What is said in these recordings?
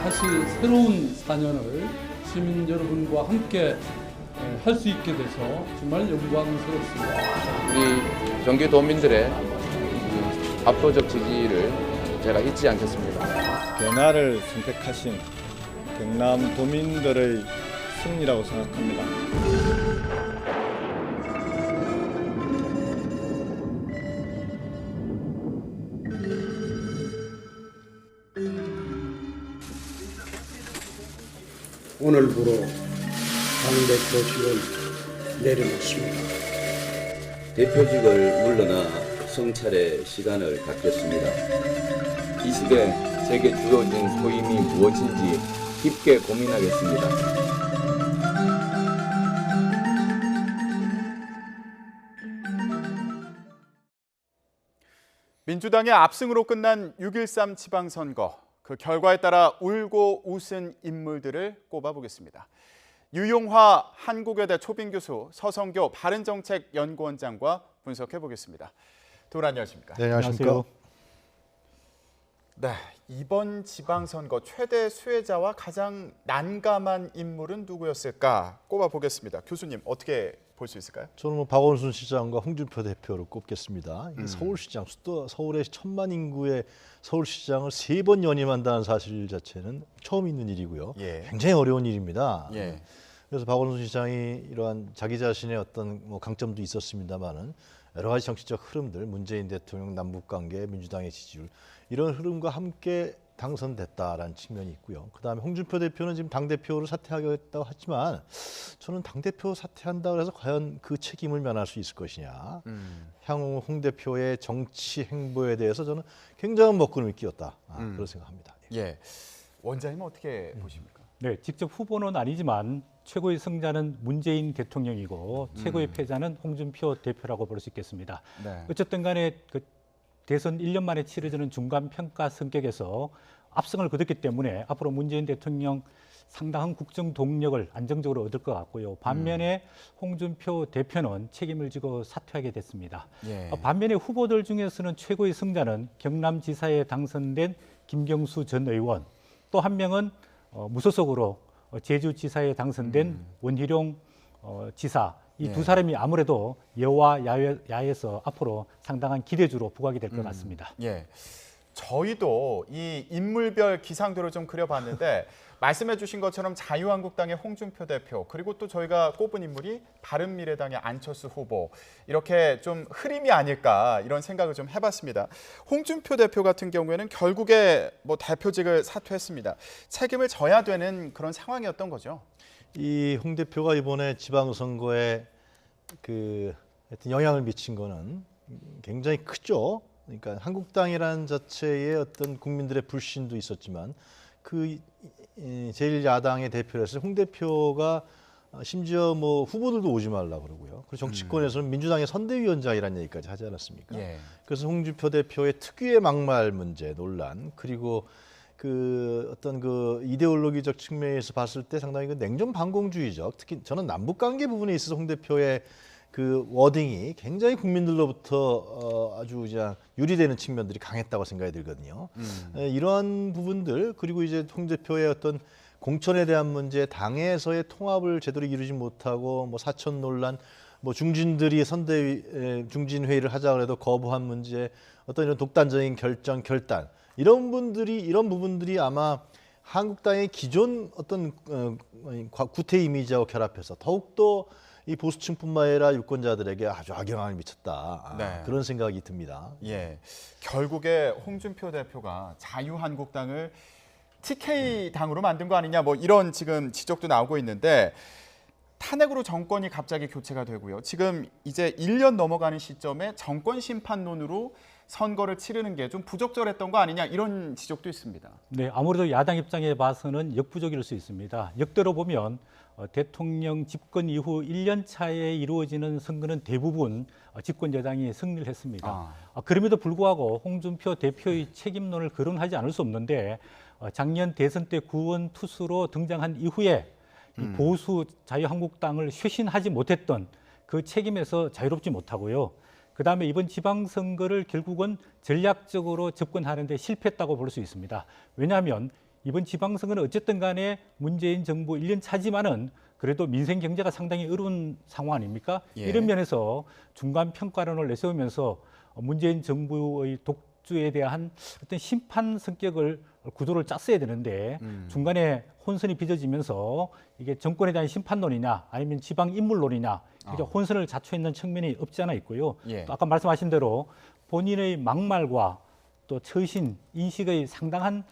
다시 새로운 4년을 시민 여러분과 함께 할 수 있게 돼서 정말 영광스럽습니다. 우리 경기도민들의 압도적 지지를 제가 잊지 않겠습니다. 변화를 선택하신 경남 도민들의 승리라고 생각합니다. 오늘부로 당대표직을 내려놓습니다. 대표직을 물러나 성찰의 시간을 갖겠습니다. 이 시대 제게 주어진 소임이 무엇인지 깊게 고민하겠습니다. 민주당의 압승으로 끝난 6.13 지방선거. 그 결과에 따라 울고 웃은 인물들을 꼽아보겠습니다. 유용화 한국외대 초빙교수, 서성교 바른정책연구원장과 분석해보겠습니다. 두 분 안녕하십니까? 네, 안녕하십니까? 네, 이번 지방선거 최대 수혜자와 가장 난감한 인물은 누구였을까 꼽아보겠습니다. 교수님, 어떻게 볼 수 있을까요? 저는 박원순 시장과 홍준표 대표를 꼽겠습니다. 서울시장, 서울의 1,000만 인구의 서울시장을 3번 연임한다는 사실 자체는 처음 있는 일이고요. 예. 굉장히 어려운 일입니다. 예. 그래서 박원순 시장이 이러한 자기 자신의 어떤 강점도 있었습니다만은 여러 가지 정치적 흐름들, 문재인 대통령 남북관계, 민주당의 지지율 이런 흐름과 함께 당선됐다라는 측면이 있고요. 그다음에 홍준표 대표는 지금 당대표를 사퇴하겠다고 하지만 저는 당대표 사퇴한다고 해서 과연 그 책임을 면할 수 있을 것이냐. 향후 홍 대표의 정치 행보에 대해서 저는 굉장한 먹구름이 끼었다. 그런 생각합니다. 예. 원장님은 어떻게 보십니까? 네, 직접 후보는 아니지만 최고의 승자는 문재인 대통령이고 최고의 패자는 홍준표 대표라고 볼 수 있겠습니다. 네. 어쨌든 간에 그 대선 1년 만에 치러지는 중간 평가 성격에서 압승을 거뒀기 때문에 앞으로 문재인 대통령 상당한 국정 동력을 안정적으로 얻을 것 같고요. 반면에 홍준표 대표는 책임을 지고 사퇴하게 됐습니다. 예. 반면에 후보들 중에서는 최고의 승자는 경남지사에 당선된 김경수 전 의원, 또 한 명은 무소속으로 제주지사에 당선된 원희룡 지사, 이 두 사람이 아무래도 여와 야에서 앞으로 상당한 기대주로 부각이 될 것 같습니다. 예. 저희도 이 인물별 기상도를 좀 그려봤는데 말씀해 주신 것처럼 자유한국당의 홍준표 대표, 그리고 또 저희가 꼽은 인물이 바른미래당의 안철수 후보, 이렇게 좀 흐름이 아닐까 이런 생각을 좀 해봤습니다. 홍준표 대표 같은 경우에는 결국에 뭐 대표직을 사퇴했습니다. 책임을 져야 되는 그런 상황이었던 거죠. 이 홍 대표가 이번에 지방선거에 하여튼 영향을 미친 거는 굉장히 크죠. 그러니까 한국당이라는 자체의 어떤 국민들의 불신도 있었지만 그 제1야당의 대표로서 홍 대표가 심지어 뭐 후보들도 오지 말라 그러고요. 그리고 정치권에서는 민주당의 선대위원장이라는 얘기까지 하지 않았습니까? 예. 그래서 홍준표 대표의 특유의 막말 문제 논란, 그리고 그 어떤 그 이데올로기적 측면에서 봤을 때 상당히 그 냉전 반공주의적, 특히 저는 남북 관계 부분에 있어서 홍 대표의 그 워딩이 굉장히 국민들로부터 아주 그냥 유리되는 측면들이 강했다고 생각이 들거든요. 이러한 부분들, 그리고 이제 홍 대표의 어떤 공천에 대한 문제, 당에서의 통합을 제대로 이루지 못하고 뭐 사천 논란, 뭐 중진들이 선대위 중진 회의를 하자 그래도 거부한 문제, 어떤 이런 독단적인 결단 이런 부분들이 아마 한국당의 기존 어떤 구태 이미지하고 결합해서 더욱더 이 보수층뿐만 아니라 유권자들에게 아주 악영향을 미쳤다. 네. 그런 생각이 듭니다. 예. 결국에 홍준표 대표가 자유한국당을 TK 당으로 만든 거 아니냐, 뭐 이런 지금 지적도 나오고 있는데, 탄핵으로 정권이 갑자기 교체가 되고요. 지금 이제 1년 넘어가는 시점에 정권 심판론으로 선거를 치르는 게 좀 부적절했던 거 아니냐, 이런 지적도 있습니다. 네, 아무래도 야당 입장에 봐서는 역부족일 수 있습니다. 역대로 보면 대통령 집권 이후 1년 차에 이루어지는 선거는 대부분 집권 여당이 승리를 했습니다. 그럼에도 불구하고 홍준표 대표의 책임론을 거론하지 않을 수 없는데 작년 대선 때 구원 투수로 등장한 이후에 이 보수 자유한국당을 쇄신하지 못했던 그 책임에서 자유롭지 못하고요. 그다음에 이번 지방선거를 결국은 전략적으로 접근하는 데 실패했다고 볼 수 있습니다. 왜냐하면 이번 지방선거는 어쨌든 간에 문재인 정부 1년 차지만은 그래도 민생 경제가 상당히 어려운 상황 아닙니까? 예. 이런 면에서 중간 평가론을 내세우면서 문재인 정부의 독주에 대한 어떤 심판 성격을 구도를 짰어야 되는데 중간에 혼선이 빚어지면서 이게 정권에 대한 심판론이냐 아니면 지방 인물론이냐 그러니까 혼선을 자초했는 측면이 없지 않아 있고요. 예. 또 아까 말씀하신 대로 본인의 막말과 또 처신 인식의 상당한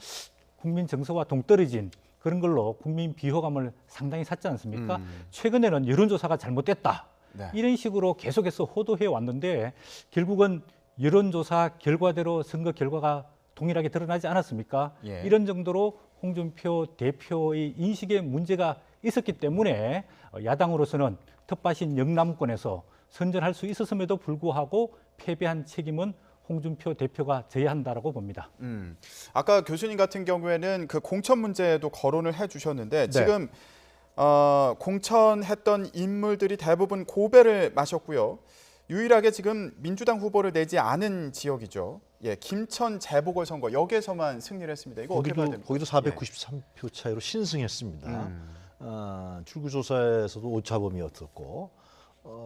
국민 정서와 동떨어진 그런 걸로 국민 비호감을 상당히 샀지 않습니까? 최근에는 여론조사가 잘못됐다. 네. 이런 식으로 계속해서 호도해 왔는데 결국은 여론조사 결과대로 선거 결과가 동일하게 드러나지 않았습니까? 예. 이런 정도로 홍준표 대표의 인식에 문제가 있었기 때문에 야당으로서는 텃밭인 영남권에서 선전할 수 있었음에도 불구하고 패배한 책임은 홍준표 대표가 져야 한다라고 봅니다. 아까 교수님 같은 경우에는 그 공천 문제도 거론을 해주셨는데 지금 공천했던 인물들이 대부분 고배를 마셨고요. 유일하게 지금 민주당 후보를 내지 않은 지역이죠. 예, 김천 재보궐선거 여기에서만 승리를 했습니다. 이거 어떻게 봐야 됩니까? 거기도 493표 차이로 신승했습니다. 출구조사에서도 오차범위였었고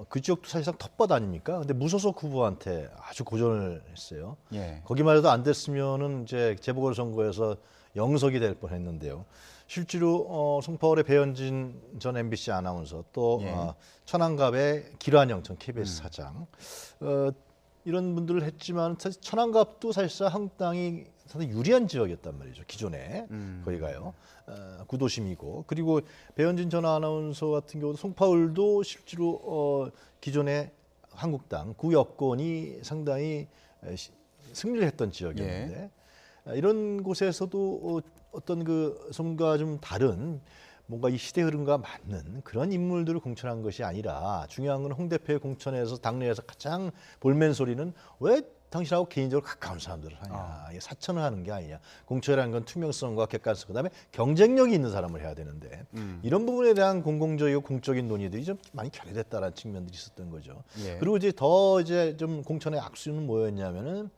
그 지역도 사실상 텃밭 아닙니까? 근데 무소속 후보한테 아주 고전을 했어요. 예. 거기만 해도 안 됐으면은 이제 재보궐선거에서 영석이 될 뻔했는데요. 실제로 송파울의 배현진 전 MBC 아나운서 또 예. 천안갑의 길환영 전 KBS 사장 이런 분들을 했지만 사실 천안갑도 사실상 한국당이 상당히 유리한 지역이었단 말이죠. 기존에 거기가요. 구도심이고 그리고 배현진 전 아나운서 같은 경우도 송파울도 실제로 기존에 한국당 구여권이 상당히 승리를 했던 지역이었는데 이런 곳에서도 어떤 그 선거와 좀 다른 뭔가 이 시대 흐름과 맞는 그런 인물들을 공천한 것이 아니라 중요한 건 홍 대표의 공천에서 당내에서 가장 볼멘 소리는 왜 당신하고 개인적으로 가까운 사람들을 하냐. 이게 사천을 하는 게 아니냐. 공천이라는 건 투명성과 객관성 그다음에 경쟁력이 있는 사람을 해야 되는데 이런 부분에 대한 공공적이고 공적인 논의들이 좀 많이 결여됐다라는 측면들이 있었던 거죠. 예. 그리고 이제 더 이제 좀 공천의 악수는 뭐였냐면은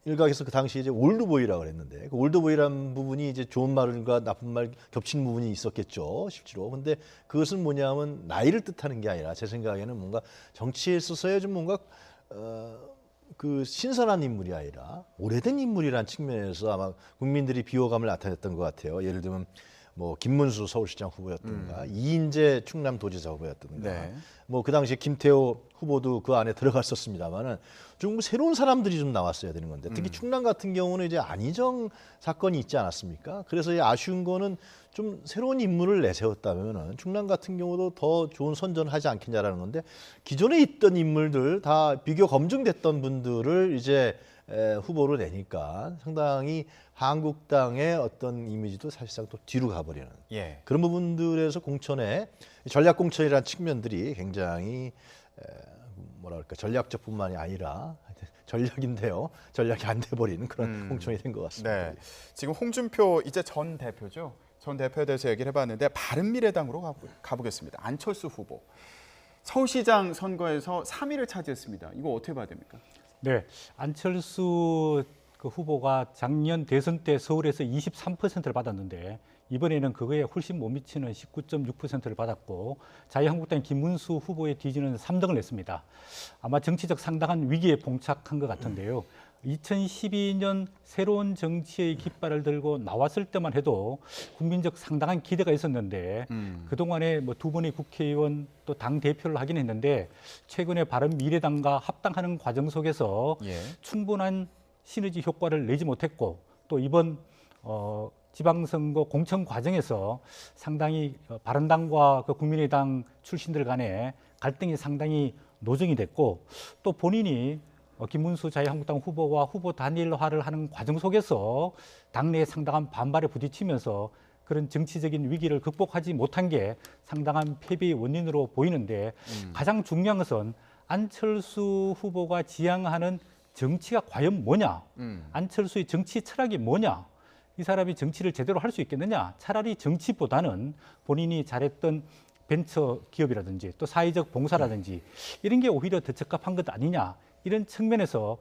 일각에서 그 당시에 이제 올드보이라고 그랬는데 그 올드보이라는 부분이 이제 좋은 말과 나쁜 말 겹치는 부분이 있었겠죠 실제로. 근데 그것은 뭐냐면 나이를 뜻하는 게 아니라 제 생각에는 뭔가 정치에 있어서의 좀 뭔가 그 신선한 인물이 아니라 오래된 인물이라는 측면에서 아마 국민들이 비호감을 나타냈던 것 같아요. 예를 들면 뭐 김문수 서울시장 후보였던가 이인재 충남도지사 후보였던가 네. 뭐 그 당시에 김태호 후보도 그 안에 들어갔었습니다만은 좀 새로운 사람들이 좀 나왔어야 되는 건데 특히 충남 같은 경우는 이제 안희정 사건이 있지 않았습니까? 그래서 아쉬운 거는 좀 새로운 인물을 내세웠다면은 충남 같은 경우도 더 좋은 선전을 하지 않겠냐라는 건데 기존에 있던 인물들 다 비교 검증됐던 분들을 이제 후보로 내니까 상당히 한국당의 어떤 이미지도 사실상 또 뒤로 가버리는 예. 그런 부분들에서 공천에 전략 공천이라는 측면들이 굉장히 뭐랄까 전략적뿐만이 아니라 전략인데요 전략이 안 돼버리는 그런 공천이 된 것 같습니다. 네. 지금 홍준표 이제 전 대표죠. 전 대표에 대해서 얘기를 해봤는데 바른미래당으로 가보겠습니다. 안철수 후보. 서울시장 선거에서 3위를 차지했습니다. 이거 어떻게 봐야 됩니까? 네, 안철수 그 후보가 작년 대선 때 서울에서 23%를 받았는데 이번에는 그거에 훨씬 못 미치는 19.6%를 받았고 자유한국당 김문수 후보의 뒤지는 3등을 냈습니다. 아마 정치적 상당한 위기에 봉착한 것 같은데요. 2012년 새로운 정치의 깃발을 들고 나왔을 때만 해도 국민적 상당한 기대가 있었는데 그동안에 뭐 두 번의 국회의원 또 당 대표를 하긴 했는데 최근에 바른미래당과 합당하는 과정 속에서 충분한 시너지 효과를 내지 못했고 또 이번 지방선거 공천 과정에서 상당히 바른당과 그 국민의당 출신들 간에 갈등이 상당히 노정이 됐고 또 본인이 김문수 자유한국당 후보와 후보 단일화를 하는 과정 속에서 당내에 상당한 반발에 부딪히면서 그런 정치적인 위기를 극복하지 못한 게 상당한 패배의 원인으로 보이는데 가장 중요한 것은 안철수 후보가 지향하는 정치가 과연 뭐냐, 안철수의 정치 철학이 뭐냐, 이 사람이 정치를 제대로 할 수 있겠느냐? 차라리 정치보다는 본인이 잘했던 벤처 기업이라든지 또 사회적 봉사라든지 이런 게 오히려 더 적합한 것 아니냐? 이런 측면에서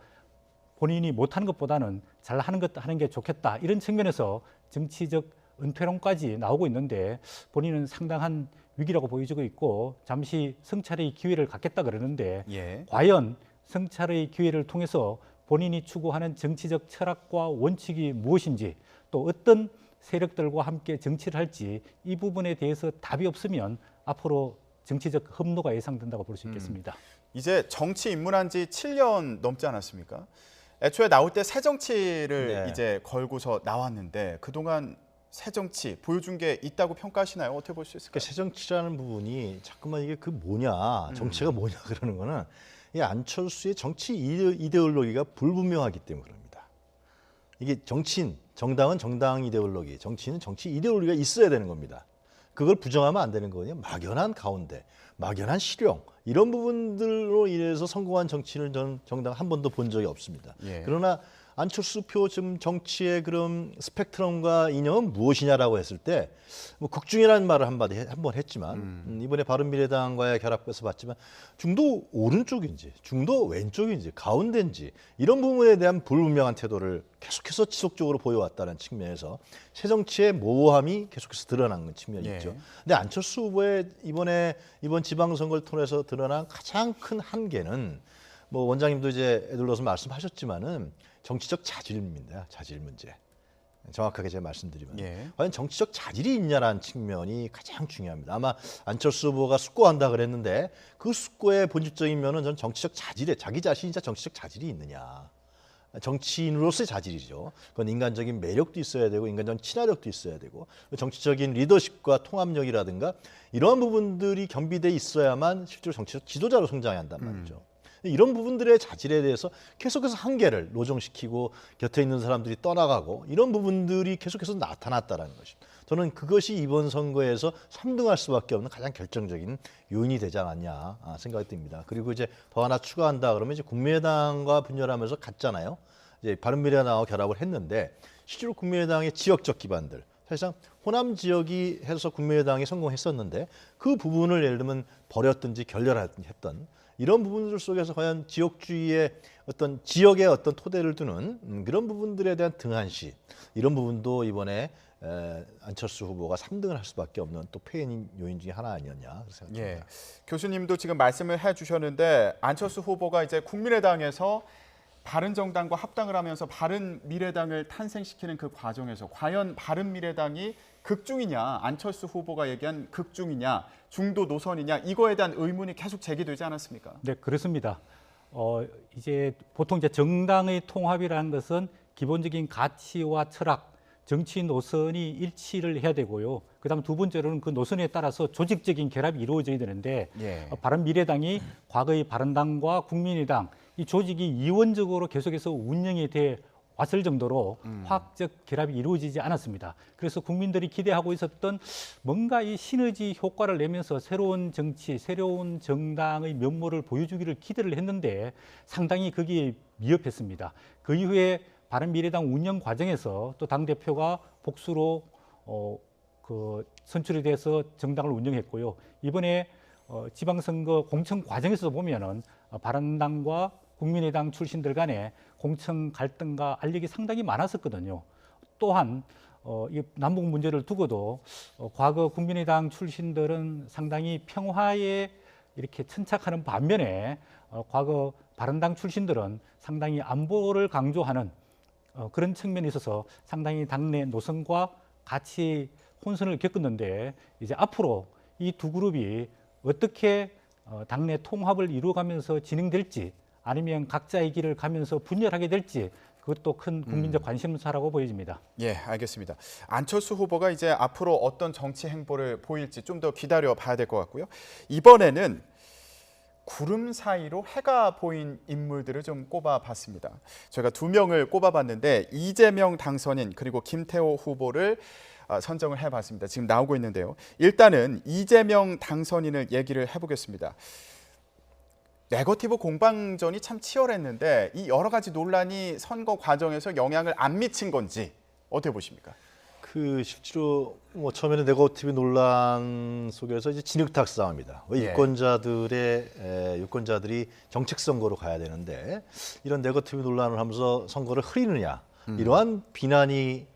본인이 못하는 것보다는 잘하는 것 하는 게 좋겠다. 이런 측면에서 정치적 은퇴론까지 나오고 있는데 본인은 상당한 위기라고 보여지고 있고 잠시 성찰의 기회를 갖겠다 그러는데 예. 과연 성찰의 기회를 통해서 본인이 추구하는 정치적 철학과 원칙이 무엇인지 또 어떤 세력들과 함께 정치를 할지 이 부분에 대해서 답이 없으면 앞으로 정치적 험로가 예상된다고 볼 수 있겠습니다. 이제 정치 입문한 지 7년 넘지 않았습니까? 애초에 나올 때 새정치를 네. 이제 걸고서 나왔는데 그동안 새정치 보여준 게 있다고 평가하시나요? 어떻게 볼 수 있을까요? 그러니까 새정치라는 부분이 자꾸만 이게 그 뭐냐, 정치가 뭐냐 그러는 거는 이 안철수의 정치 이데올로기가 불분명하기 때문에 그럽니다. 이게 정치인, 정당은 정당 이데올로기, 정치인은 정치 이데올로기가 있어야 되는 겁니다. 그걸 부정하면 안 되는 거거든요. 막연한 가운데, 막연한 실용 이런 부분들로 인해서 성공한 정치인을 저는 정당 한 번도 본 적이 없습니다. 예. 그러나 안철수 표 지금 정치의 그런 스펙트럼과 이념은 무엇이냐라고 했을 때 뭐 극중이라는 말을 한번 했지만 이번에 바른미래당과의 결합해서 봤지만 중도 오른쪽인지 중도 왼쪽인지 가운데인지 이런 부분에 대한 불분명한 태도를 계속해서 지속적으로 보여왔다는 측면에서 새정치의 모호함이 계속해서 드러난 측면이 예. 있죠. 근데 안철수 후보의 이번 지방선거를 통해서 드러난 가장 큰 한계는 뭐 원장님도 이제 애들러서 말씀하셨지만은 정치적 자질입니다. 자질 문제. 정확하게 제가 말씀드리면 예. 과연 정치적 자질이 있냐라는 측면이 가장 중요합니다. 아마 안철수 후보가 숙고한다 그랬는데 그 숙고의 본질적인 면은 저는 정치적 자질에 자기 자신이 정치적 자질이 있느냐. 정치인으로서의 자질이죠. 그건 인간적인 매력도 있어야 되고 인간적인 친화력도 있어야 되고 정치적인 리더십과 통합력이라든가 이러한 부분들이 겸비돼 있어야만 실제로 정치적 지도자로 성장해야 한단 말이죠. 이런 부분들의 자질에 대해서 계속해서 한계를 노정시키고 곁에 있는 사람들이 떠나가고 이런 부분들이 계속해서 나타났다는 것입니다. 저는 그것이 이번 선거에서 3등할 수밖에 없는 가장 결정적인 요인이 되지 않았냐 생각이 듭니다. 그리고 이제 더 하나 추가한다 그러면 이제 국민의당과 분열하면서 갔잖아요. 이제 바른미래당하고 결합을 했는데 실제로 국민의당의 지역적 기반들 사실상 호남 지역이 해서 국민의당이 성공했었는데 그 부분을 예를 들면 버렸든지 결렬했던 이런 부분들 속에서 과연 지역주의의 어떤 지역의 어떤 토대를 두는 그런 부분들에 대한 등한시 이런 부분도 이번에 안철수 후보가 3등을 할 수밖에 없는 또 폐인 요인 중에 하나 아니었냐 생각합니다. 예. 교수님도 지금 말씀을 해주셨는데 안철수 후보가 이제 국민의당에서 바른정당과 합당을 하면서 바른미래당을 탄생시키는 그 과정에서 과연 바른미래당이 극중이냐 안철수 후보가 얘기한 극중이냐 중도 노선이냐 이거에 대한 의문이 계속 제기되지 않았습니까? 네, 그렇습니다. 이제 보통 이제 정당의 통합이라는 것은 기본적인 가치와 철학, 정치 노선이 일치를 해야 되고요. 그다음 두 번째로는 그 노선에 따라서 조직적인 결합이 이루어져야 되는데 예. 바른미래당이 과거의 바른당과 국민의당 이 조직이 이원적으로 계속해서 운영이 돼 왔을 정도로 화학적 결합이 이루어지지 않았습니다. 그래서 국민들이 기대하고 있었던 뭔가 이 시너지 효과를 내면서 새로운 정치, 새로운 정당의 면모를 보여주기를 기대를 했는데 상당히 거기에 미흡했습니다. 그 이후에 바른미래당 운영 과정에서 또 당대표가 복수로 선출이 돼서 정당을 운영했고요. 이번에 지방선거 공천 과정에서 보면은 바른당과 국민의당 출신들 간에 공천 갈등과 알력이 상당히 많았었거든요. 또한 이 남북 문제를 두고도 과거 국민의당 출신들은 상당히 평화에 이렇게 천착하는 반면에 과거 바른당 출신들은 상당히 안보를 강조하는 그런 측면에 있어서 상당히 당내 노선과 같이 혼선을 겪었는데 이제 앞으로 이 두 그룹이 어떻게 당내 통합을 이루어가면서 진행될지 아니면 각자의 길을 가면서 분열하게 될지 그것도 큰 국민적 관심사라고 보여집니다. 예, 알겠습니다. 안철수 후보가 이제 앞으로 어떤 정치 행보를 보일지 좀 더 기다려 봐야 될 것 같고요. 이번에는 구름 사이로 해가 보인 인물들을 좀 꼽아봤습니다. 저희가 2명을 꼽아봤는데 이재명 당선인 그리고 김태호 후보를 선정을 해봤습니다. 지금 나오고 있는데요. 일단은 이재명 당선인을 얘기를 해보겠습니다. 네거티브 공방전이 참 치열했는데 이 여러 가지 논란이 선거 과정에서 영향을 안 미친 건지 어떻게 보십니까? 그 실제로 뭐 처음에는 네거티브 논란 속에서 이제 진흙탕 싸움이다. 왜 예. 유권자들이 정책 선거로 가야 되는데 이런 네거티브 논란을 하면서 선거를 흐리느냐 이러한 비난이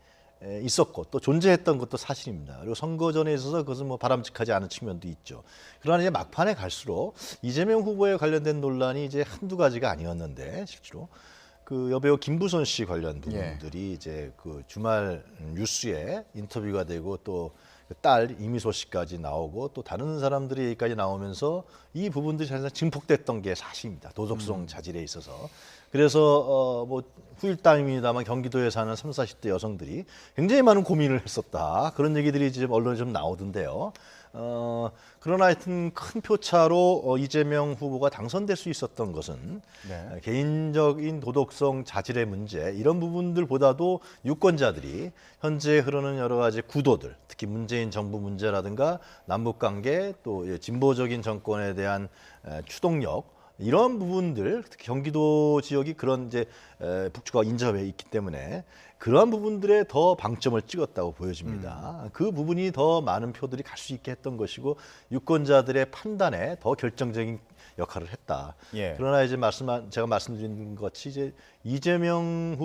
있었고 또 존재했던 것도 사실입니다. 그리고 선거전에 있어서 그것은 뭐 바람직하지 않은 측면도 있죠. 그러나 이제 막판에 갈수록 이재명 후보에 관련된 논란이 이제 한두 가지가 아니었는데 실제로 그 여배우 김부선 씨 관련 부분들이 이제 그 주말 뉴스에 인터뷰가 되고 또 딸 이미소 씨까지 나오고 또 다른 사람들이 여기까지 나오면서 이 부분들이 사실상 증폭됐던 게 사실입니다. 도덕성 자질에 있어서. 그래서 뭐 후일담입니다만 경기도에 사는 30, 40대 여성들이 굉장히 많은 고민을 했었다. 그런 얘기들이 지금 언론에 좀 나오던데요. 그러나 하여튼 큰 표차로 이재명 후보가 당선될 수 있었던 것은 네. 개인적인 도덕성 자질의 문제 이런 부분들보다도 유권자들이 현재 흐르는 여러 가지 구도들 특히 문재인 정부 문제라든가 남북관계 또 진보적인 정권에 대한 추동력 이런 부분들 특히 경기도 지역이 그런 이제 북주가 인접해 있기 때문에 그러한 부분들에 더 방점을 찍었다고 보여집니다. 그 부분이 더 많은 표들이 갈 수 있게 했던 것이고 유권자들의 판단에 더 결정적인 역할을 했다. 예. 그러나 이제 제가 말씀드린 것 같이 이제 이재명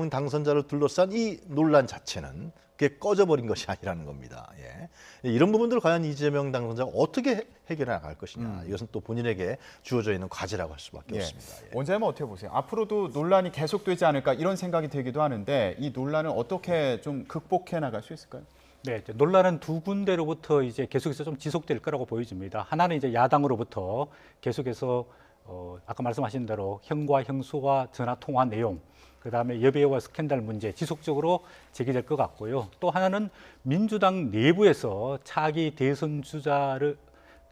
당선자를 둘러싼 이 논란 자체는 그게 꺼져버린 것이 아니라는 겁니다. 예. 이런 부분들을 과연 이재명 당선자가 어떻게 해결해 나갈 것이냐. 이것은 또 본인에게 주어져 있는 과제라고 할 수밖에 예. 없습니다. 예. 원장님은 어떻게 보세요? 앞으로도 논란이 계속되지 않을까 이런 생각이 들기도 하는데 이 논란을 어떻게 좀 극복해 나갈 수 있을까요? 네, 이제 논란은 두 군데로부터 이제 계속해서 좀 지속될 거라고 보여집니다. 하나는 이제 야당으로부터 계속해서 아까 말씀하신 대로 형과 형수와 전화 통화 내용, 그다음에 여배우와 스캔들 문제 지속적으로 제기될 것 같고요. 또 하나는 민주당 내부에서 차기 대선 주자를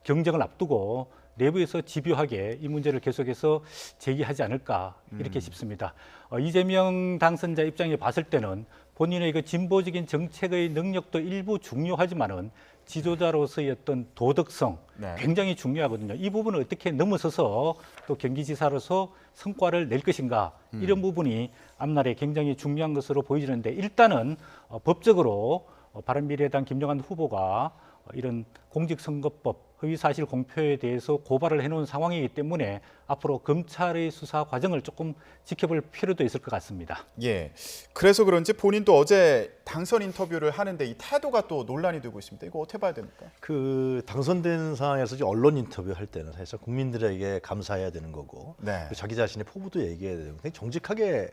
경쟁을 앞두고 내부에서 집요하게 이 문제를 계속해서 제기하지 않을까 이렇게 싶습니다. 이재명 당선자 입장에 봤을 때는 본인의 그 진보적인 정책의 능력도 일부 중요하지만은 지도자로서의 어떤 도덕성 네. 굉장히 중요하거든요. 이 부분을 어떻게 넘어서서 또 경기지사로서 성과를 낼 것인가 이런 부분이 앞날에 굉장히 중요한 것으로 보이는데 일단은 법적으로 바른미래당 김영환 후보가 이런 공직선거법 허위사실 공표에 대해서 고발을 해놓은 상황이기 때문에 앞으로 검찰의 수사 과정을 조금 지켜볼 필요도 있을 것 같습니다. 예. 그래서 그런지 본인도 어제 당선 인터뷰를 하는데 이 태도가 또 논란이 되고 있습니다. 이거 어떻게 봐야 됩니까? 그 당선된 상황에서 이제 언론 인터뷰 할 때는 사실 국민들에게 감사해야 되는 거고 네. 자기 자신의 포부도 얘기해야 되고 굉장히 정직하게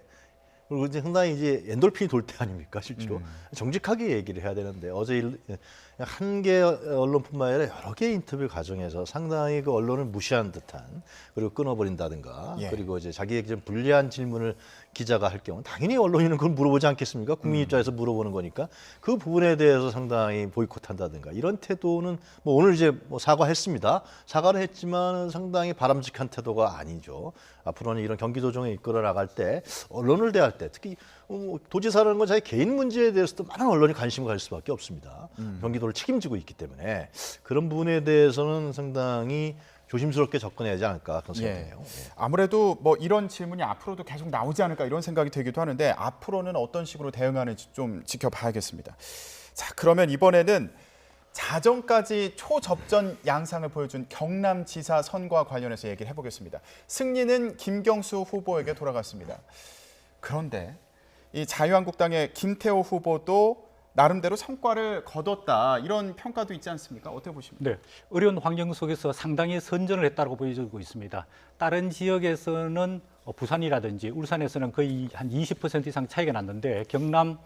그리고 이제 상당히 이제 엔돌핀이 돌 때 아닙니까 실제로 정직하게 얘기를 해야 되는데 어제 한 개 언론뿐만 아니라 여러 개의 인터뷰 과정에서 상당히 그 언론을 무시한 듯한 그리고 끊어버린다든가 예. 그리고 이제 자기에게 좀 불리한 질문을 기자가 할 경우 당연히 언론인은 그걸 물어보지 않겠습니까? 국민 입장에서 물어보는 거니까 그 부분에 대해서 상당히 보이콧한다든가 이런 태도는 뭐 오늘 이제 뭐 사과했습니다. 사과를 했지만 상당히 바람직한 태도가 아니죠. 앞으로는 이런 경기도정에 이끌어 나갈 때 언론을 대할 때 특히 도지사라는 건 자기 개인 문제에 대해서도 많은 언론이 관심을 가질 수밖에 없습니다. 경기도를 책임지고 있기 때문에 그런 부분에 대해서는 상당히 조심스럽게 접근해야 하지 않을까 그런 생각이에요. 예. 아무래도 뭐 이런 질문이 앞으로도 계속 나오지 않을까 이런 생각이 들기도 하는데 앞으로는 어떤 식으로 대응하는지 좀 지켜봐야겠습니다. 자, 그러면 이번에는 자정까지 초접전 양상을 보여준 경남지사 선거와 관련해서 얘기를 해보겠습니다. 승리는 김경수 후보에게 돌아갔습니다. 그런데 이 자유한국당의 김태호 후보도 나름대로 성과를 거뒀다 이런 평가도 있지 않습니까? 어떻게 보십니까? 네, 어려운 환경 속에서 상당히 선전을 했다고 보여지고 있습니다. 다른 지역에서는 부산이라든지 울산에서는 거의 한 20% 이상 차이가 났는데 경남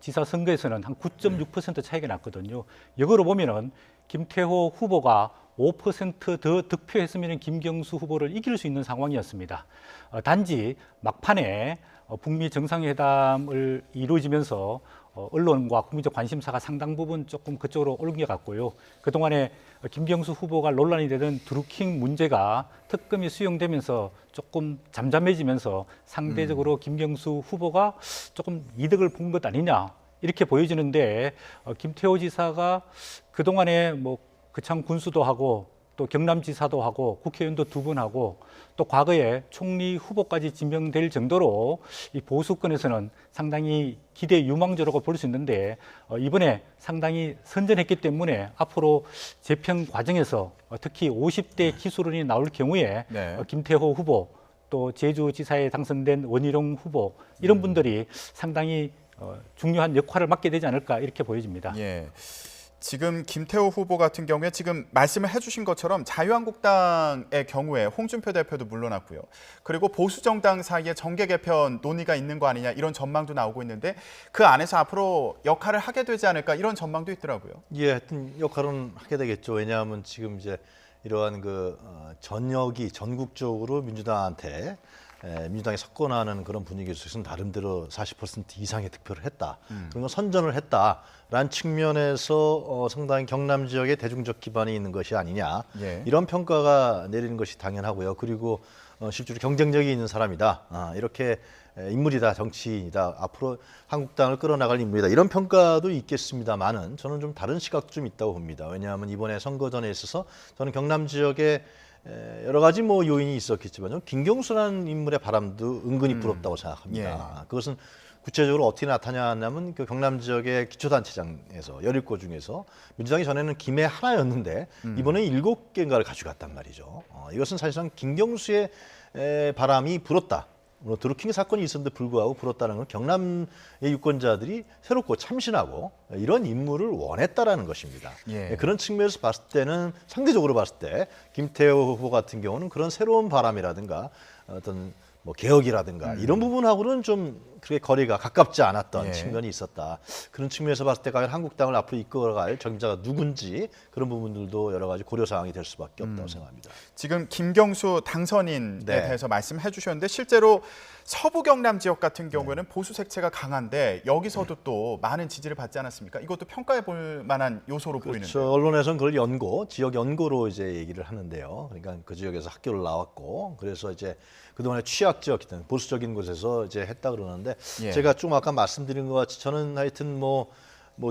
지사 선거에서는 한 9.6% 차이가 났거든요. 역으로 보면은 김태호 후보가 5% 더 득표했으면 김경수 후보를 이길 수 있는 상황이었습니다. 단지 막판에 북미 정상회담을 이루어지면서 언론과 국민적 관심사가 상당 부분 조금 그쪽으로 옮겨갔고요. 그동안에 김경수 후보가 논란이 되던 드루킹 문제가 특검이 수용되면서 조금 잠잠해지면서 상대적으로 김경수 후보가 조금 이득을 본 것 아니냐 이렇게 보여지는데 김태호 지사가 그동안에 뭐 그창 군수도 하고 또 또 경남지사도 하고 국회의원도 2번 하고 또 과거에 총리 후보까지 지명될 정도로 이 보수권에서는 상당히 기대 유망주라고 볼 수 있는데 이번에 상당히 선전했기 때문에 앞으로 재평 과정에서 특히 50대 기술원이 나올 경우에 네. 김태호 후보 또 제주지사에 당선된 원희룡 후보 이런 분들이 상당히 중요한 역할을 맡게 되지 않을까 이렇게 보여집니다. 예. 지금 김태호 후보 같은 경우에 지금 말씀을 해주신 것처럼 자유한국당의 경우에 홍준표 대표도 물러났고요. 그리고 보수정당 사이에 정계 개편 논의가 있는 거 아니냐 이런 전망도 나오고 있는데 그 안에서 앞으로 역할을 하게 되지 않을까 이런 전망도 있더라고요. 예, 하여튼 역할은 하게 되겠죠. 왜냐하면 지금 이제 이러한 그 전역이 전국적으로 민주당한테 민주당이 석권하는 그런 분위기 속에서는 나름대로 40% 이상의 득표를 했다. 그런 건 선전을 했다라는 측면에서 상당히 경남 지역에 대중적 기반이 있는 것이 아니냐. 예. 이런 평가가 내리는 것이 당연하고요. 그리고 실제로 경쟁력이 있는 사람이다. 이렇게 인물이다, 정치인이다. 앞으로 한국당을 끌어나갈 인물이다. 이런 평가도 있겠습니다만은 저는 좀 다른 시각도 좀 있다고 봅니다. 왜냐하면 이번에 선거전에 있어서 저는 경남 지역에 여러 가지 뭐 요인이 있었겠지만요. 김경수라는 인물의 바람도 은근히 부럽다고 생각합니다. 예. 그것은 구체적으로 어떻게 나타나냐면 그 경남 지역의 기초단체장에서 17곳 중에서 민주당이 전에는 김해 하나였는데 이번에 7개인가를 가져갔단 말이죠. 이것은 사실상 김경수의 바람이 불었다. 드루킹 사건이 있었는데 불구하고 불었다는 건 경남의 유권자들이 새롭고 참신하고 이런 인물을 원했다라는 것입니다. 예. 그런 측면에서 봤을 때는 상대적으로 봤을 때 김태호 후보 같은 경우는 그런 새로운 바람이라든가 어떤 뭐 개혁이라든가 이런 부분하고는 좀 그렇게 거리가 가깝지 않았던 예. 측면이 있었다. 그런 측면에서 봤을 때 과연 한국당을 앞으로 이끌어갈 적임자가 누군지 그런 부분들도 여러 가지 고려 사항이 될 수밖에 없다고 생각합니다. 지금 김경수 당선인에 네. 대해서 말씀해 주셨는데 실제로 서부 경남 지역 같은 경우에는 보수 색채가 강한데 여기서도 또 많은 지지를 받지 않았습니까? 이것도 평가해 볼 만한 요소로 보이는데요. 그렇죠. 언론에서는 그걸 연고, 지역 연고로 이제 얘기를 하는데요. 그러니까 그 지역에서 학교를 나왔고, 그래서 이제 그동안에 취약 지역이든 보수적인 곳에서 이제 했다 그러는데 예. 제가 좀 아까 말씀드린 것 같이 저는 하여튼 뭐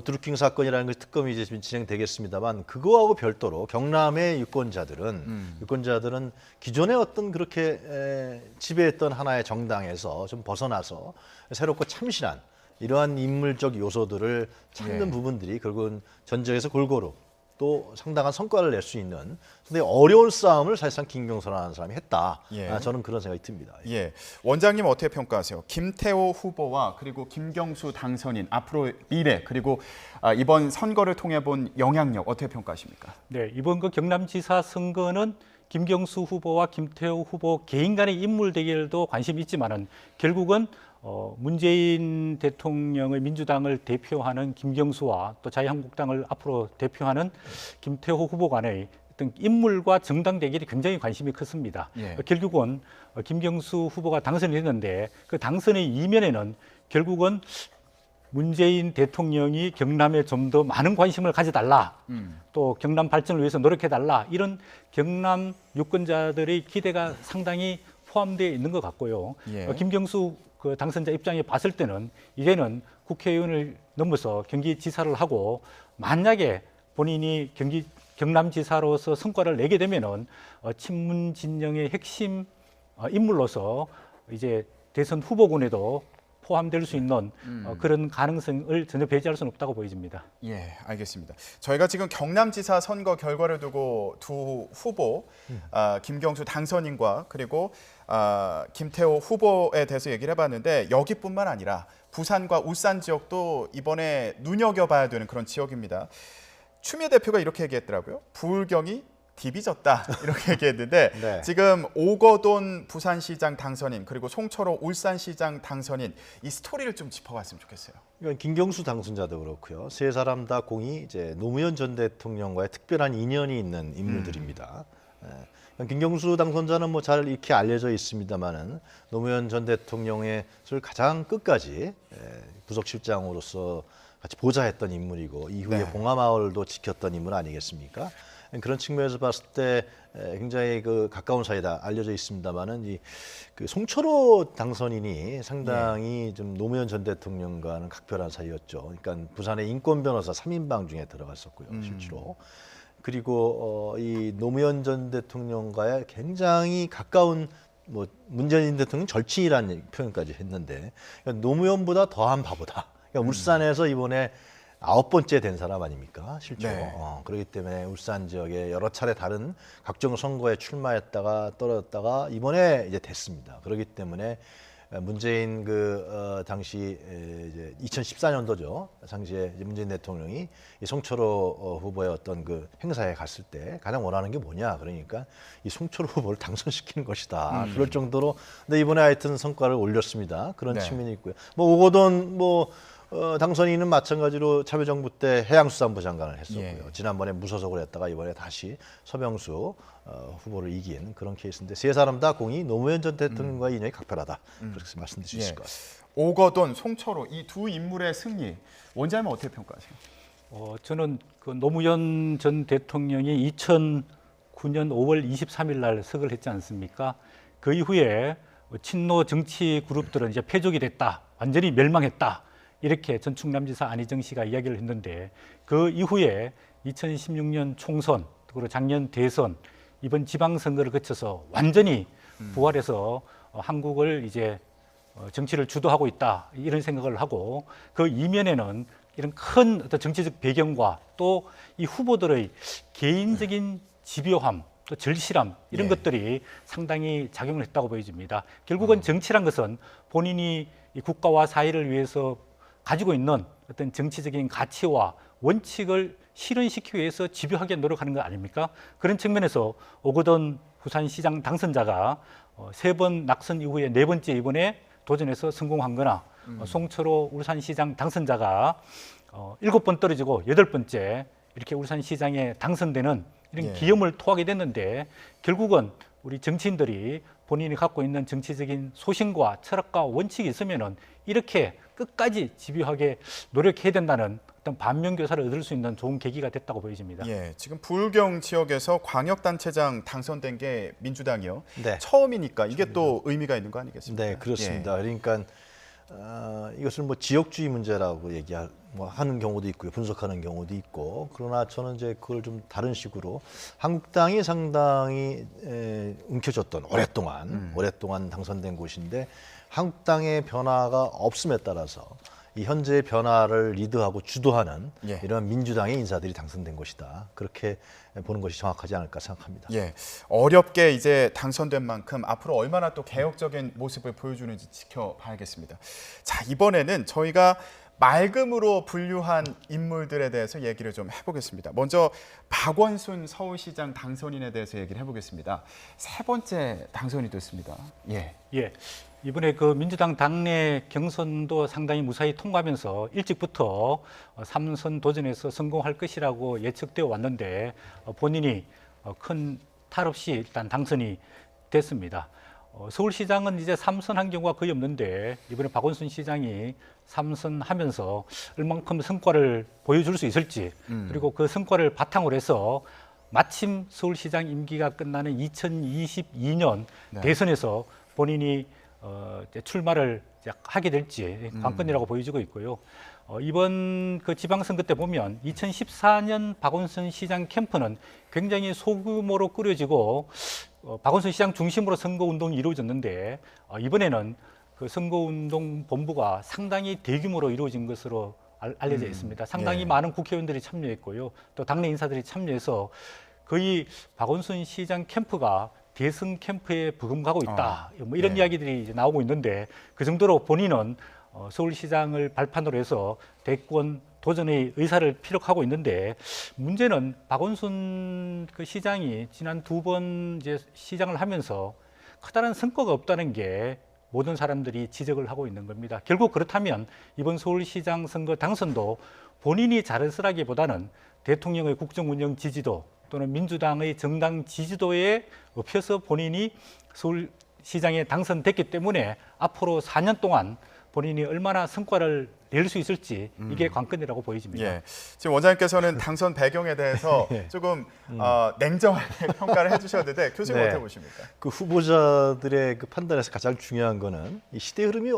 드루킹 사건이라는 그 특검이 이제 진행되겠습니다만 그거하고 별도로 경남의 유권자들은 기존의 어떤 그렇게 지배했던 하나의 정당에서 좀 벗어나서 새롭고 참신한 이러한 인물적 요소들을 찾는 예. 부분들이 결국은 전 지역에서 골고루 또 상당한 성과를 낼 수 있는 상당히 어려운 싸움을 사실상 김경수라는 사람이 했다. 예. 저는 그런 생각이 듭니다. 예, 원장님 어떻게 평가하세요? 김태호 후보와 그리고 김경수 당선인 앞으로 미래 그리고 이번 선거를 통해 본 영향력 어떻게 평가하십니까? 네, 이번 그 경남지사 선거는 김경수 후보와 김태호 후보 개인 간의 인물 대결도 관심이 있지만은 결국은 문재인 대통령의 민주당을 대표하는 김경수와 또 자유한국당을 앞으로 대표하는 김태호 후보 간의 어떤 인물과 정당 대결이 굉장히 관심이 컸습니다. 예. 결국은 김경수 후보가 당선이 됐는데 그 당선의 이면에는 결국은 문재인 대통령이 경남에 좀 더 많은 관심을 가져달라. 또 경남 발전을 위해서 노력해달라. 이런 경남 유권자들의 기대가 상당히 포함되어 있는 것 같고요. 예. 김경수 그 당선자 입장에 봤을 때는 이제는 국회의원을 넘어서 경기지사를 하고 만약에 본인이 경남지사로서 성과를 내게 되면은 친문 진영의 핵심 인물로서 이제 대선 후보군에도 포함될 수 있는 그런 가능성을 전혀 배제할 수는 없다고 보여집니다. 예, 알겠습니다. 저희가 지금 경남지사 선거 결과를 두고 두 후보, 김경수 당선인과 그리고 김태호 후보에 대해서 얘기를 해봤는데 여기뿐만 아니라 부산과 울산 지역도 이번에 눈여겨봐야 되는 그런 지역입니다. 추미애 대표가 이렇게 얘기했더라고요. 부울경이 디비졌다 이렇게 얘기했는데 네. 지금 오거돈 부산시장 당선인 그리고 송철호 울산시장 당선인 이 스토리를 좀 짚어봤으면 좋겠어요. 그러니까 김경수 당선자도 그렇고요. 세 사람 다 공이 이제 노무현 전 대통령과의 특별한 인연이 있는 인물들입니다. 김경수 당선자는 뭐 잘 이렇게 알려져 있습니다만은 노무현 전 대통령의 가장 끝까지 부속실장으로서 같이 보좌했던 인물이고 이후에 네. 봉하마을도 지켰던 인물 아니겠습니까? 그런 측면에서 봤을 때 굉장히 그 가까운 사이다 알려져 있습니다만은 그 송철호 당선인이 상당히 좀 노무현 전 대통령과는 각별한 사이였죠. 그러니까 부산의 인권 변호사 3인방 중에 들어갔었고요, 실제로. 그리고 이 노무현 전 대통령과의 굉장히 가까운 뭐 문재인 대통령 절친이라는 표현까지 했는데 그러니까 노무현보다 더한 바보다. 그러니까 울산에서 이번에 9번째 된 사람 아닙니까? 실제로. 네. 그렇기 때문에 울산 지역에 여러 차례 다른 각종 선거에 출마했다가 떨어졌다가 이번에 이제 됐습니다. 그렇기 때문에 문재인 당시 이제 2014년도죠. 당시에 이제 문재인 대통령이 이 송철호 후보의 어떤 그 행사에 갔을 때 가장 원하는 게 뭐냐? 그러니까 이 송철호 후보를 당선시키는 것이다. 그럴 정도로 근데 이번에 하여튼 성과를 올렸습니다. 그런 네. 측면이 있고요. 뭐 오거돈 당선인은 마찬가지로 참여정부 때 해양수산부 장관을 했었고요. 예. 지난번에 무소속으로 했다가 이번에 다시 서병수 후보를 이긴 그런 케이스인데 세 사람 다 공이 노무현 전 대통령과의 인연이 각별하다. 그렇게 말씀드릴 수 있을 것 같습니다. 오거돈, 송철호 이 두 인물의 승리 원장님은 어떻게 평가하세요? 저는 그 노무현 전 대통령이 2009년 5월 23일 날 석을 했지 않습니까? 그 이후에 친노 정치 그룹들은 이제 패족이 됐다, 완전히 멸망했다. 이렇게 전충남지사 안희정 씨가 이야기를 했는데 그 이후에 2016년 총선 그리고 작년 대선 이번 지방선거를 거쳐서 완전히 부활해서 한국을 이제 정치를 주도하고 있다 이런 생각을 하고 그 이면에는 이런 큰 어떤 정치적 배경과 또 이 후보들의 개인적인 집요함 또 절실함 이런 것들이 상당히 작용을 했다고 보여집니다. 결국은 정치란 것은 본인이 이 국가와 사회를 위해서 가지고 있는 어떤 정치적인 가치와 원칙을 실현시키기 위해서 집요하게 노력하는 거 아닙니까? 그런 측면에서 오거돈 부산시장 당선자가 3번 낙선 이후에 4번째 이번에 도전해서 성공한 거나 송철호 울산시장 당선자가 7번 떨어지고 8번째 이렇게 울산시장에 당선되는 이런 기염을 토하게 됐는데 결국은 우리 정치인들이 본인이 갖고 있는 정치적인 소신과 철학과 원칙이 있으면은 이렇게 끝까지 집요하게 노력해야 된다는 어떤 반면교사를 얻을 수 있는 좋은 계기가 됐다고 보여집니다. 예, 지금 불경 지역에서 광역단체장 당선된 게 민주당이요. 네. 처음이니까 이게 또 의미가 있는 거 아니겠습니까? 네, 그렇습니다. 그러니까 이것을 뭐 지역주의 문제라고 하는 경우도 있고요, 분석하는 경우도 있고, 그러나 저는 이제 그걸 좀 다른 식으로 한국당이 상당히 움켜졌던 오랫동안 당선된 곳인데 한국당의 변화가 없음에 따라서 이 현재의 변화를 리드하고 주도하는 이런 민주당의 인사들이 당선된 것이다. 그렇게 보는 것이 정확하지 않을까 생각합니다. 예, 어렵게 이제 당선된 만큼 앞으로 얼마나 또 개혁적인 모습을 보여주는지 지켜봐야겠습니다. 자, 이번에는 저희가 맑음으로 분류한 인물들에 대해서 얘기를 좀 해보겠습니다. 먼저 박원순 서울시장 당선인에 대해서 얘기를 해보겠습니다. 3번째 당선이 됐습니다. 예. 이번에 그 민주당 당내 경선도 상당히 무사히 통과하면서 일찍부터 3선 도전에서 성공할 것이라고 예측되어 왔는데 본인이 큰 탈 없이 일단 당선이 됐습니다. 서울시장은 이제 3선 한 경우가 거의 없는데 이번에 박원순 시장이 3선 하면서 얼만큼 성과를 보여줄 수 있을지 그리고 그 성과를 바탕으로 해서 마침 서울시장 임기가 끝나는 2022년 대선에서 본인이 이제 출마를 하게 될지 관건이라고 보여지고 있고요. 이번 그 지방선거 때 보면 2014년 박원순 시장 캠프는 굉장히 소규모로 꾸려지고 박원순 시장 중심으로 선거운동이 이루어졌는데 이번에는 그 선거운동 본부가 상당히 대규모로 이루어진 것으로 알려져 있습니다. 상당히 많은 국회의원들이 참여했고요. 또 당내 인사들이 참여해서 거의 박원순 시장 캠프가 대선 캠프에 버금가고 있다. 뭐 이런 이야기들이 이제 나오고 있는데 그 정도로 본인은 서울시장을 발판으로 해서 대권 도전의 의사를 피력하고 있는데 문제는 박원순 그 시장이 지난 2번 이제 시장을 하면서 커다란 성과가 없다는 게 모든 사람들이 지적을 하고 있는 겁니다. 결국 그렇다면 이번 서울시장 선거 당선도 본인이 자랑스라기보다는 대통령의 국정운영 지지도 또는 민주당의 정당 지지도에 업혀서 본인이 서울시장에 당선됐기 때문에 앞으로 4년 동안 본인이 얼마나 성과를 낼 수 있을지 이게 관건이라고 보여집니다. 예. 지금 원장님께서는 당선 배경에 대해서 조금 냉정하게 평가를 해주셨는데 교수님 어떻게 보십니까? 그 후보자들의 그 판단에서 가장 중요한 거는 이 시대 흐름이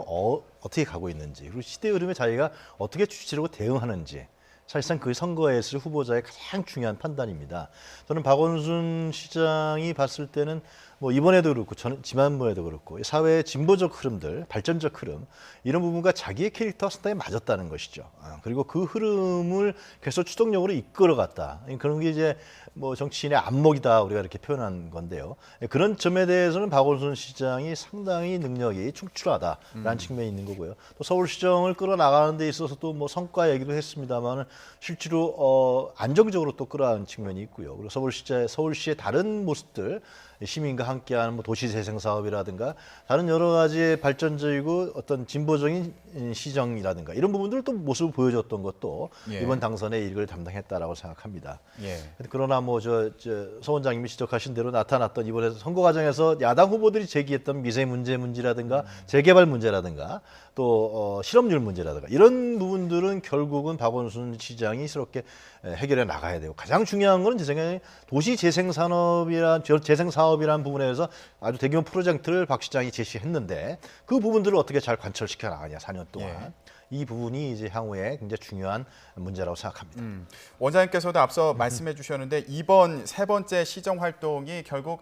어떻게 가고 있는지 그리고 시대 흐름에 자기가 어떻게 주시려고 대응하는지 사실상 그 선거에 있을 후보자의 가장 중요한 판단입니다. 저는 박원순 시장이 봤을 때는 뭐 이번에도 그렇고 지난번에도 그렇고 사회의 진보적 흐름들, 발전적 흐름 이런 부분과 자기의 캐릭터가 상당히 맞았다는 것이죠. 그리고 그 흐름을 계속 추동력으로 이끌어갔다. 그런 게 이제 뭐 정치인의 안목이다 우리가 이렇게 표현한 건데요. 그런 점에 대해서는 박원순 시장이 상당히 능력이 충출하다라는 측면이 있는 거고요. 또 서울시정을 끌어나가는 데 있어서 또 뭐 성과 얘기도 했습니다만 실제로 안정적으로 또 끌어가는 측면이 있고요. 그리고 서울시의 다른 모습들 시민과 함께하는 뭐 도시재생 사업이라든가 다른 여러 가지 발전적이고 어떤 진보적인 시정이라든가 이런 부분들을 또 모습을 보여줬던 것도 예. 이번 당선의 일을 담당했다라고 생각합니다. 예. 그러나 뭐 서 원장님이 지적하신 대로 나타났던 이번에 선거 과정에서 야당 후보들이 제기했던 미세 문제라든가 재개발 문제라든가 또 실업률 문제라든가 이런 부분들은 결국은 박원순 시장이 스럽게 해결해 나가야 되고 가장 중요한 건 제 생각에 도시 재생 사업이란 부분에서 아주 대규모 프로젝트를 박 시장이 제시했는데 그 부분들을 어떻게 잘 관철시켜 나가냐 4년 동안. 예. 이 부분이 이제 향후에 굉장히 중요한 문제라고 생각합니다. 원장님께서도 앞서 말씀해 주셨는데 이번 세 번째 시정 활동이 결국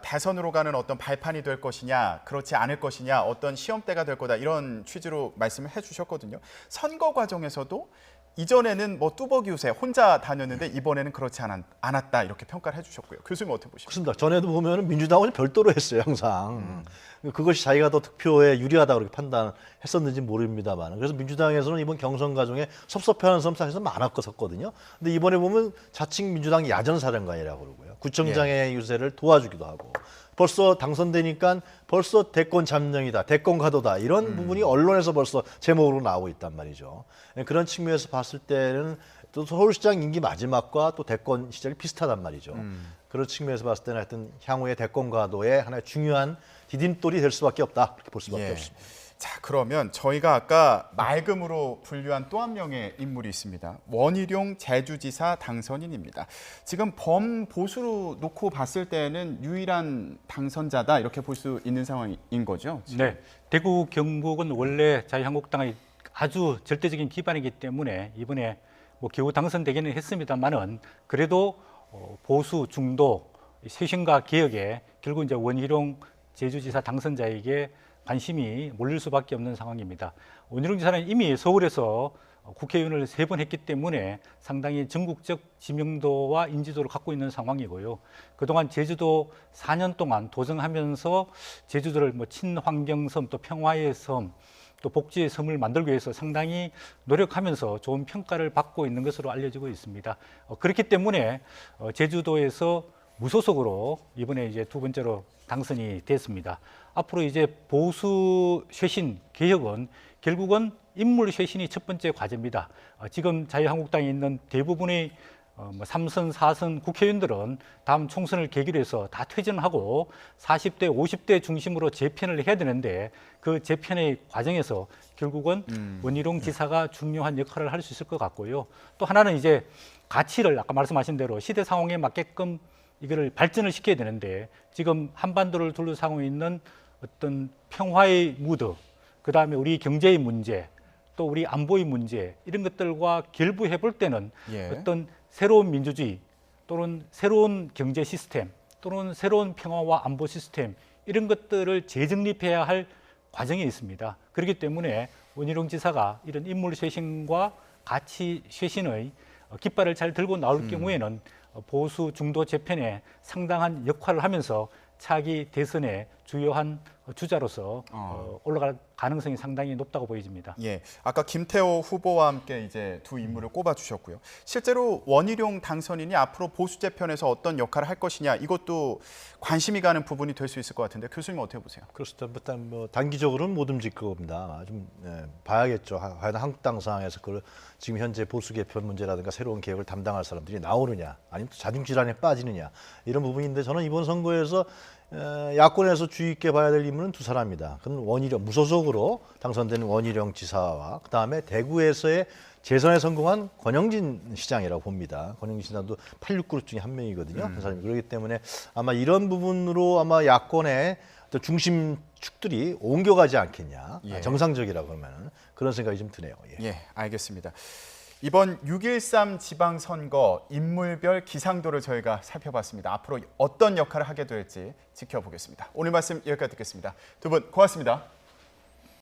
대선으로 가는 어떤 발판이 될 것이냐 그렇지 않을 것이냐 어떤 시험대가 될 거다 이런 취지로 말씀을 해주셨거든요. 선거 과정에서도 이전에는 뭐 뚜벅이 우세 혼자 다녔는데 이번에는 그렇지 않았다 이렇게 평가를 해주셨고요. 교수님 어떻게 보십니까? 그렇습니다. 전에도 보면은 민주당은 별도로 했어요, 항상. 그것이 자기가 더 득표에 유리하다 그렇게 판단했었는지 모릅니다만. 그래서 민주당에서는 이번 경선 과정에 섭섭해하는 사람 사실 많았거든요. 근데 이번에 보면 자칭 민주당 야전사령관이라고 그러고요. 구청장의 유세를 도와주기도 하고. 벌써 당선되니까 벌써 대권 잠정이다, 대권 가도다 이런 부분이 언론에서 벌써 제목으로 나오고 있단 말이죠. 그런 측면에서 봤을 때는 또 서울시장 임기 마지막과 또 대권 시절이 비슷하단 말이죠. 그런 측면에서 봤을 때는 하여튼 향후의 대권 가도의 하나의 중요한 디딤돌이 될 수밖에 없다 그렇게 볼 수밖에 없습니다. 자, 그러면 저희가 아까 맑음으로 분류한 또 한 명의 인물이 있습니다. 원희룡 제주지사 당선인입니다. 지금 범보수로 놓고 봤을 때는 유일한 당선자다 이렇게 볼 수 있는 상황인 거죠? 지금? 네, 대구 경북은 원래 자유한국당의 아주 절대적인 기반이기 때문에 이번에 뭐 겨우 당선되기는 했습니다만은 그래도 보수 중도 쇄신과 개혁에 결국 이제 원희룡 제주지사 당선자에게 관심이 몰릴 수밖에 없는 상황입니다. 원희룡 지사는 이미 서울에서 국회의원을 3번 했기 때문에 상당히 전국적 지명도와 인지도를 갖고 있는 상황이고요. 그동안 제주도 4년 동안 도정하면서 제주도를 뭐 친환경섬, 또 평화의 섬, 또 복지의 섬을 만들기 위해서 상당히 노력하면서 좋은 평가를 받고 있는 것으로 알려지고 있습니다. 그렇기 때문에 제주도에서 무소속으로 이번에 이제 2번째로 당선이 됐습니다. 앞으로 이제 보수 쇄신 개혁은 결국은 인물 쇄신이 첫 번째 과제입니다. 지금 자유한국당에 있는 대부분의 3선, 4선 국회의원들은 다음 총선을 계기로 해서 다 퇴진하고 40대, 50대 중심으로 재편을 해야 되는데 그 재편의 과정에서 결국은 원희룡 지사가 중요한 역할을 할 수 있을 것 같고요. 또 하나는 이제 가치를 아까 말씀하신 대로 시대 상황에 맞게끔 이거를 발전을 시켜야 되는데 지금 한반도를 둘러싸고 있는 어떤 평화의 무드, 그다음에 우리 경제의 문제, 또 우리 안보의 문제 이런 것들과 결부해 볼 때는 어떤 새로운 민주주의 또는 새로운 경제 시스템 또는 새로운 평화와 안보 시스템 이런 것들을 재정립해야 할 과정이 있습니다. 그렇기 때문에 원희룡 지사가 이런 인물 쇄신과 가치 쇄신의 깃발을 잘 들고 나올 경우에는 보수 중도 재편에 상당한 역할을 하면서 차기 대선의 주요한 주자로서 올라갈 가능성이 상당히 높다고 보여집니다. 예, 아까 김태호 후보와 함께 이제 두 인물을 꼽아주셨고요. 실제로 원희룡 당선인이 앞으로 보수 재편에서 어떤 역할을 할 것이냐 이것도 관심이 가는 부분이 될 수 있을 것 같은데 교수님 어떻게 보세요? 그렇습니다. 일단 뭐 단기적으로는 못 움직일 겁니다. 좀 봐야겠죠. 과연 한국당 상황에서 그 지금 현재 보수 개편 문제라든가 새로운 개혁을 담당할 사람들이 나오느냐, 아니면 또 자중질환에 빠지느냐 이런 부분인데 저는 이번 선거에서 야권에서 주의 있게 봐야 될 인물은 두 사람입니다. 그건 원희룡 무소속으로 당선된 원희룡 지사와 그다음에 대구에서의 재선에 성공한 권영진 시장이라고 봅니다. 권영진 시장도 86그룹 중에 한 명이거든요. 그 사람이 그렇기 때문에 아마 이런 부분으로 아마 야권의 중심 축들이 옮겨가지 않겠냐. 정상적이라고 하면 그런 생각이 좀 드네요. 예, 알겠습니다. 이번 6.13 지방선거 인물별 기상도를 저희가 살펴봤습니다. 앞으로 어떤 역할을 하게 될지 지켜보겠습니다. 오늘 말씀 여기까지 듣겠습니다. 두 분 고맙습니다.